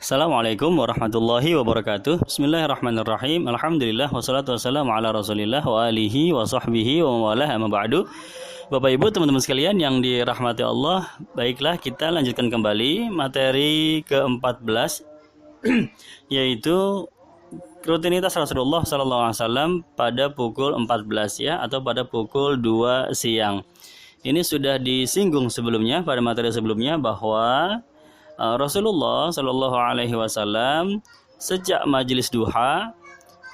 Assalamualaikum warahmatullahi wabarakatuh. Bismillahirrahmanirrahim. Alhamdulillah wassalatu wassalamu ala Rasulillah wa alihi wa sahbihi wa mawalah amma ba'du. Bapak Ibu, teman-teman sekalian yang dirahmati Allah, baiklah kita lanjutkan kembali materi ke-14 yaitu rutinitas Rasulullah SAW pada pukul 14 ya, atau pada pukul 2 siang. Ini sudah disinggung sebelumnya pada materi sebelumnya bahwa Rasulullah Shallallahu Alaihi Wasallam sejak majelis duha,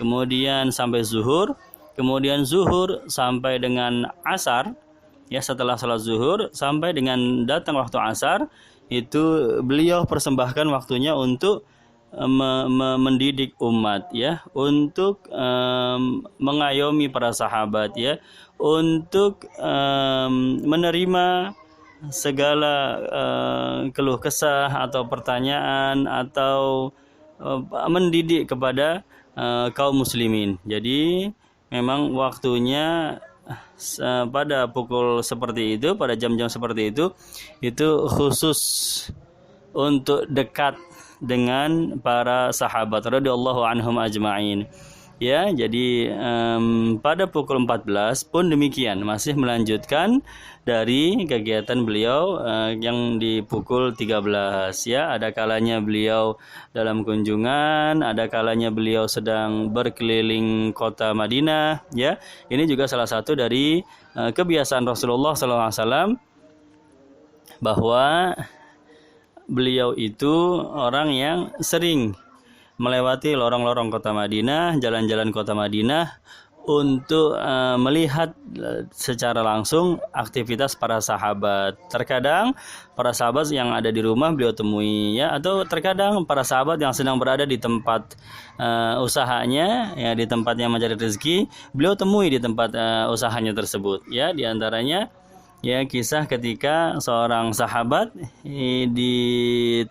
kemudian sampai zuhur, kemudian zuhur sampai dengan asar, ya setelah salat zuhur sampai dengan datang waktu asar, itu beliau persembahkan waktunya untuk mendidik umat, ya, untuk mengayomi para sahabat, ya, untuk menerima segala keluh kesah atau pertanyaan atau mendidik kepada kaum muslimin. Jadi memang waktunya pada pukul seperti itu, pada jam-jam seperti itu khusus untuk dekat dengan para sahabat radhiyallahu anhum ajma'in. Ya, jadi pada pukul 14 pun demikian, masih melanjutkan dari kegiatan beliau yang di pukul 13 ya. Ada kalanya beliau dalam kunjungan, ada kalanya beliau sedang berkeliling kota Madinah ya. Ini juga salah satu dari kebiasaan Rasulullah SAW, bahwa beliau itu orang yang sering melewati lorong-lorong kota Madinah, jalan-jalan kota Madinah untuk melihat secara langsung aktivitas para sahabat. Terkadang para sahabat yang ada di rumah beliau temui ya, atau terkadang para sahabat yang sedang berada di tempat usahanya ya, di tempatnya mencari rezeki, beliau temui di tempat usahanya tersebut ya. Di antaranya ya kisah ketika seorang sahabat di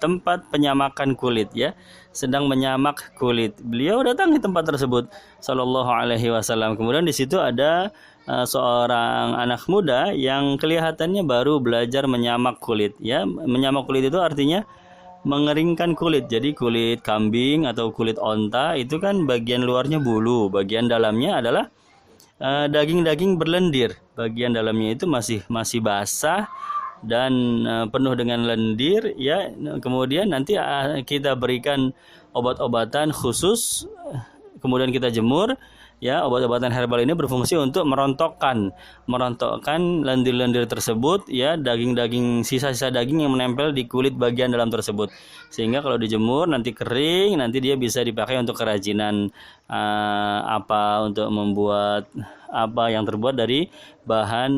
tempat penyamakan kulit ya, sedang menyamak kulit. Beliau datang di tempat tersebut sallallahu alaihi wasallam. Kemudian di situ ada seorang anak muda yang kelihatannya baru belajar menyamak kulit ya. Menyamak kulit itu artinya mengeringkan kulit. Jadi kulit kambing atau kulit onta itu kan bagian luarnya bulu, bagian dalamnya adalah daging-daging berlendir. Bagian dalamnya itu masih basah dan penuh dengan lendir ya. Kemudian nanti kita berikan obat-obatan khusus, kemudian kita jemur ya. Obat-obatan herbal ini berfungsi untuk merontokkan lendir-lendir tersebut ya, daging-daging, sisa-sisa daging yang menempel di kulit bagian dalam tersebut, sehingga kalau dijemur nanti kering, nanti dia bisa dipakai untuk kerajinan untuk membuat apa yang terbuat dari bahan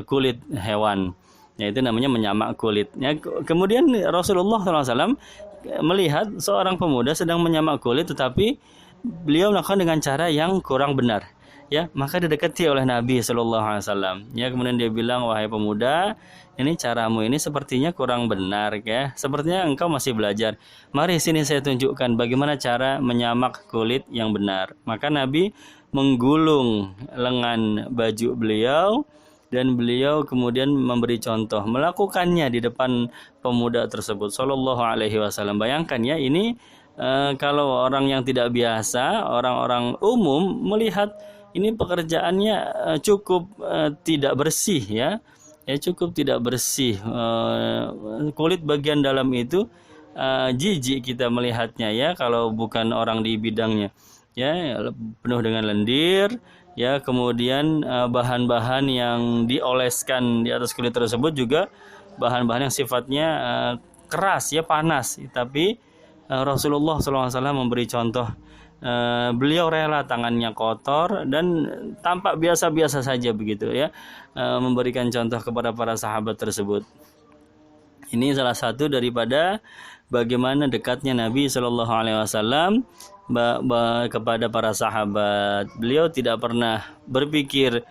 kulit hewan. Ya, itu namanya menyamak kulit. Ya, kemudian Rasulullah SAW melihat seorang pemuda sedang menyamak kulit, tetapi beliau melakukan dengan cara yang kurang benar. Ya, maka didekati oleh Nabi SAW. Ya, kemudian dia bilang, wahai pemuda, ini caramu ini sepertinya kurang benar, ya. Sepertinya engkau masih belajar. Mari sini saya tunjukkan bagaimana cara menyamak kulit yang benar. Maka Nabi menggulung lengan baju beliau, dan beliau kemudian memberi contoh melakukannya di depan pemuda tersebut sallallahu alaihi wasallam. Bayangkan ya, ini kalau orang yang tidak biasa, orang-orang umum melihat ini pekerjaannya cukup tidak bersih ya. Ya, cukup tidak bersih. Kulit bagian dalam itu jijik kita melihatnya ya, kalau bukan orang di bidangnya. Ya, penuh dengan lendir. Ya, kemudian bahan-bahan yang dioleskan di atas kulit tersebut juga bahan-bahan yang sifatnya keras ya, panas. Tapi Rasulullah SAW memberi contoh. Beliau rela tangannya kotor dan tampak biasa-biasa saja begitu ya, memberikan contoh kepada para sahabat tersebut. Ini salah satu daripada bagaimana dekatnya Nabi SAW kepada para sahabat. Beliau tidak pernah berpikir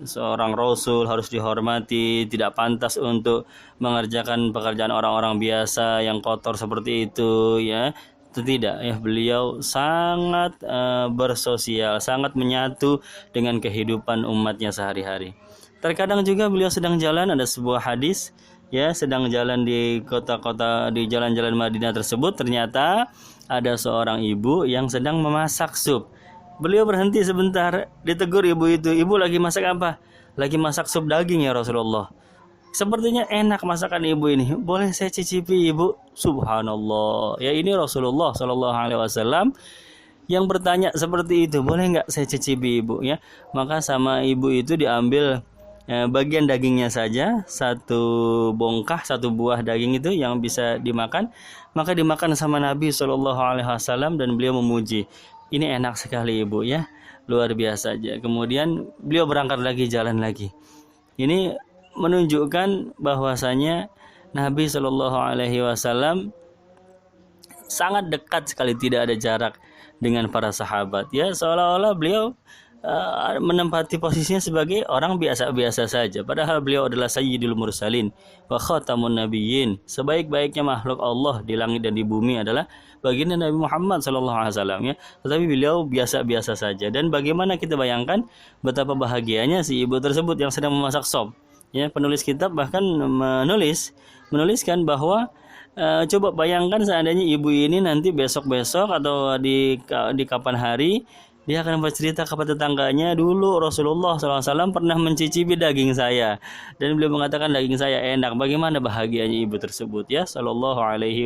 seorang Rasul harus dihormati, tidak pantas untuk mengerjakan pekerjaan orang-orang biasa yang kotor seperti itu ya. Tidak ya, beliau sangat bersosial, sangat menyatu dengan kehidupan umatnya sehari-hari. Terkadang juga beliau sedang jalan, ada sebuah hadis ya sedang jalan di kota-kota, di jalan-jalan Madinah tersebut, ternyata ada seorang ibu yang sedang memasak sup. Beliau berhenti sebentar, ditegur ibu itu, "Ibu lagi masak apa?" "Lagi masak sup daging ya Rasulullah." "Sepertinya enak masakan ibu ini, boleh saya cicipi ibu?" Subhanallah, ya ini Rasulullah Shallallahu Alaihi Wasallam yang bertanya seperti itu, "Boleh nggak saya cicipi ibu?" Ya, maka sama ibu itu diambil bagian dagingnya saja, satu bongkah, satu buah daging itu yang bisa dimakan, maka dimakan sama Nabi Shallallahu Alaihi Wasallam dan beliau memuji, "Ini enak sekali ibu ya, luar biasa aja." Kemudian beliau berangkat lagi, jalan lagi. Ini menunjukkan bahwasanya Nabi Shallallahu Alaihi Wasallam sangat dekat sekali, tidak ada jarak dengan para sahabat. Ya, seolah-olah beliau menempati posisinya sebagai orang biasa-biasa saja. Padahal beliau adalah Sayyidul Mursalin wa Khatamun Nabiyyin. Sebaik-baiknya makhluk Allah di langit dan di bumi adalah baginda Nabi Muhammad SAW, ya. Tetapi beliau biasa-biasa saja. Dan bagaimana kita bayangkan betapa bahagianya si ibu tersebut yang sedang memasak sop. Ya, penulis kitab bahkan menuliskan bahwa coba bayangkan seandainya ibu ini nanti besok-besok atau di kapan hari dia akan bercerita kepada tetangganya, "Dulu Rasulullah SAW pernah mencicipi daging saya dan beliau mengatakan daging saya enak." Bagaimana bahagianya ibu tersebut, ya, Sallallahu Alaihi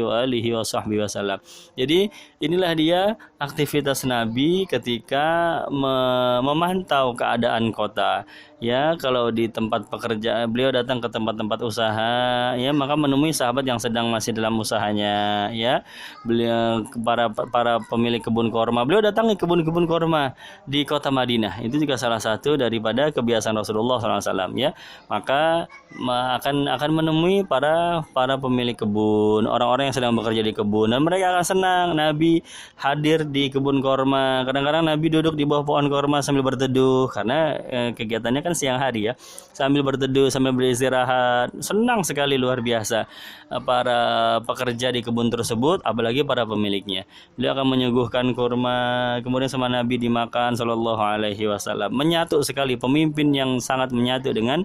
Wasallam. Jadi inilah dia aktivitas Nabi ketika memantau keadaan kota. Ya, kalau di tempat pekerjaan beliau datang ke tempat-tempat usaha, ya, maka menemui sahabat yang sedang masih dalam usahanya, ya. Beliau para pemilik kebun korma, beliau datangi kebun-kebun korma di kota Madinah. Itu juga salah satu daripada kebiasaan Rasulullah SAW, ya. Maka akan menemui para pemilik kebun, orang-orang yang sedang bekerja di kebun, dan mereka akan senang Nabi hadir di kebun korma. Kadang-kadang Nabi duduk di bawah pohon korma sambil berteduh karena kegiatannya kan siang hari, ya, sambil berteduh, sambil beristirahat. Senang sekali, luar biasa para pekerja di kebun tersebut, apalagi para pemiliknya. Beliau akan menyuguhkan kurma, kemudian sama Nabi dimakan Shallallahu Alaihi Wasallam. Menyatu sekali, pemimpin yang sangat menyatu dengan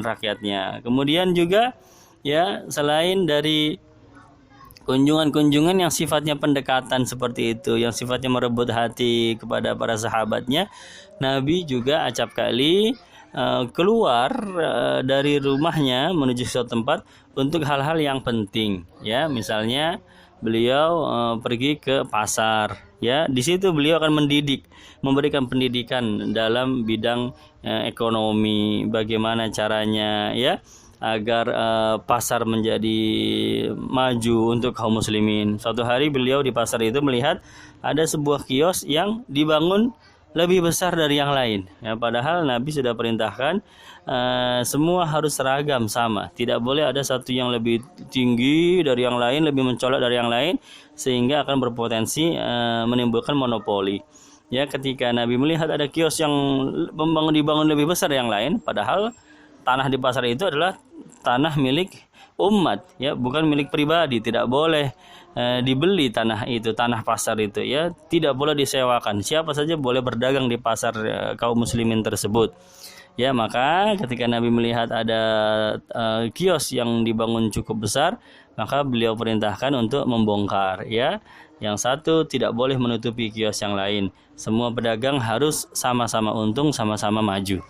rakyatnya. Kemudian juga, ya, selain dari kunjungan-kunjungan yang sifatnya pendekatan seperti itu, yang sifatnya merebut hati kepada para sahabatnya, Nabi juga acap kali keluar dari rumahnya menuju suatu tempat untuk hal-hal yang penting, ya. Misalnya beliau pergi ke pasar, ya. Di situ beliau akan memberikan pendidikan dalam bidang ekonomi, bagaimana caranya, ya, agar pasar menjadi maju untuk kaum muslimin. Suatu hari beliau di pasar itu melihat ada sebuah kios yang dibangun lebih besar dari yang lain, ya, padahal Nabi sudah perintahkan semua harus seragam, sama, tidak boleh ada satu yang lebih tinggi dari yang lain, lebih mencolok dari yang lain, sehingga akan berpotensi menimbulkan monopoli. Ya, ketika Nabi melihat ada kios yang dibangun lebih besar dari yang lain, padahal tanah di pasar itu adalah tanah milik umat, ya, bukan milik pribadi. Tidak boleh dibeli tanah itu, tanah pasar itu, ya, tidak boleh disewakan. Siapa saja boleh berdagang di pasar kaum muslimin tersebut. Ya, maka ketika Nabi melihat ada kios yang dibangun cukup besar, maka beliau perintahkan untuk membongkar, ya. Yang satu tidak boleh menutupi kios yang lain. Semua pedagang harus sama-sama untung, sama-sama maju.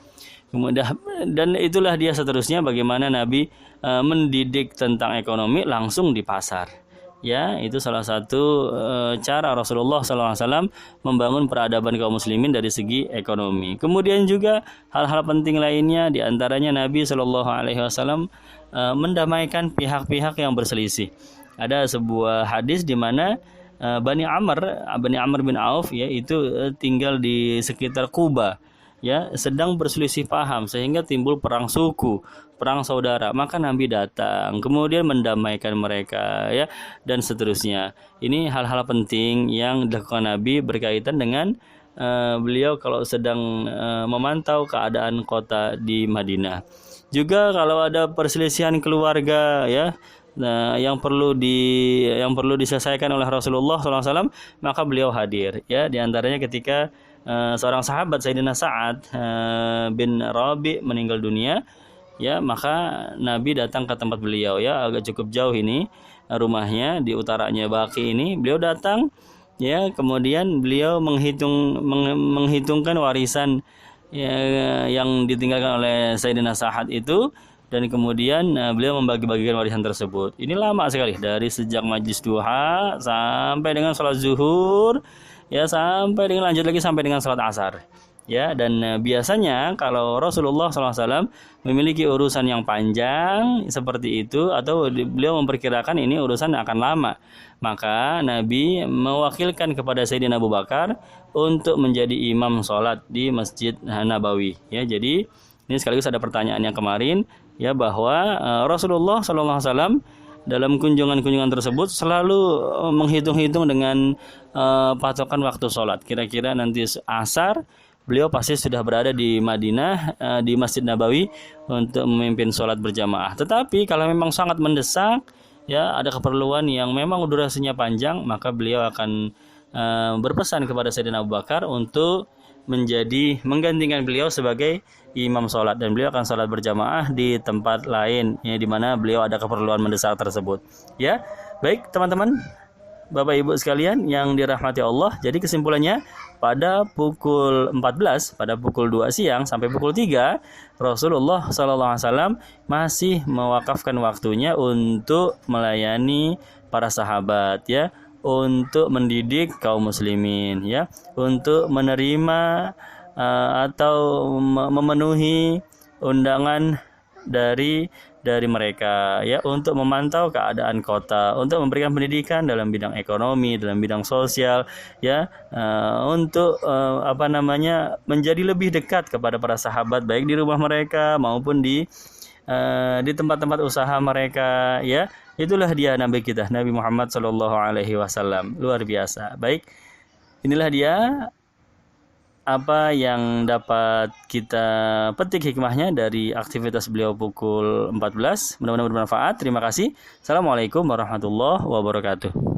Kemudian, dan itulah dia seterusnya bagaimana Nabi mendidik tentang ekonomi langsung di pasar. Ya, itu salah satu cara Rasulullah SAW membangun peradaban kaum muslimin dari segi ekonomi. Kemudian juga hal-hal penting lainnya, diantaranya Nabi SAW mendamaikan pihak-pihak yang berselisih. Ada sebuah hadis di mana Bani Amr bin Auf, ya, itu tinggal di sekitar Kuba, ya, sedang berselisih paham sehingga timbul perang suku, perang saudara. Maka Nabi datang kemudian mendamaikan mereka, ya, dan seterusnya. Ini hal-hal penting yang dilakukan Nabi berkaitan dengan beliau kalau sedang memantau keadaan kota di Madinah. Juga kalau ada perselisihan keluarga, ya, yang perlu diselesaikan oleh Rasulullah SAW, maka beliau hadir, ya. Di antaranya ketika seorang sahabat Sayyidina Sa'ad bin Rabi meninggal dunia, ya, maka Nabi datang ke tempat beliau, ya, agak cukup jauh ini rumahnya di utaranya Baqi ini. Beliau datang, ya, kemudian beliau menghitungkan warisan, ya, yang ditinggalkan oleh Sayyidina Sa'ad itu, dan kemudian beliau membagi-bagikan warisan tersebut. Ini lama sekali, dari sejak majlis duha sampai dengan sholat zuhur, ya, sampai dengan lanjut lagi sampai dengan sholat asar. Ya, dan biasanya kalau Rasulullah SAW memiliki urusan yang panjang seperti itu, atau beliau memperkirakan ini urusan akan lama, maka Nabi mewakilkan kepada Sayyidina Abu Bakar untuk menjadi imam sholat di Masjid Nabawi. Ya, jadi ini sekaligus ada pertanyaan yang kemarin, ya, bahwa Rasulullah SAW dalam kunjungan-kunjungan tersebut selalu menghitung-hitung dengan patokan waktu sholat. Kira-kira nanti asar beliau pasti sudah berada di Madinah, di Masjid Nabawi untuk memimpin sholat berjamaah. Tetapi kalau memang sangat mendesak, ya, ada keperluan yang memang durasinya panjang, maka beliau akan berpesan kepada Sayyidina Abu Bakar untuk menggantikan beliau sebagai imam sholat, dan beliau akan sholat berjamaah di tempat lain, ya, di mana beliau ada keperluan mendesak tersebut. Ya, baik teman-teman, Bapak Ibu sekalian yang dirahmati Allah. Jadi kesimpulannya, pada pukul 14, pada pukul 2 siang sampai pukul 3, Rasulullah SAW masih mewakafkan waktunya untuk melayani para sahabat, ya, untuk mendidik kaum muslimin, ya, untuk menerima atau memenuhi undangan dari mereka, ya, untuk memantau keadaan kota, untuk memberikan pendidikan dalam bidang ekonomi, dalam bidang sosial, ya, untuk menjadi lebih dekat kepada para sahabat, baik di rumah mereka maupun di tempat-tempat usaha mereka, ya. Itulah dia Nabi kita, Nabi Muhammad SAW. Luar biasa. Baik, inilah dia apa yang dapat kita petik hikmahnya dari aktivitas beliau pukul 14. Mudah-mudahan bermanfaat. Terima kasih. Assalamualaikum warahmatullahi wabarakatuh.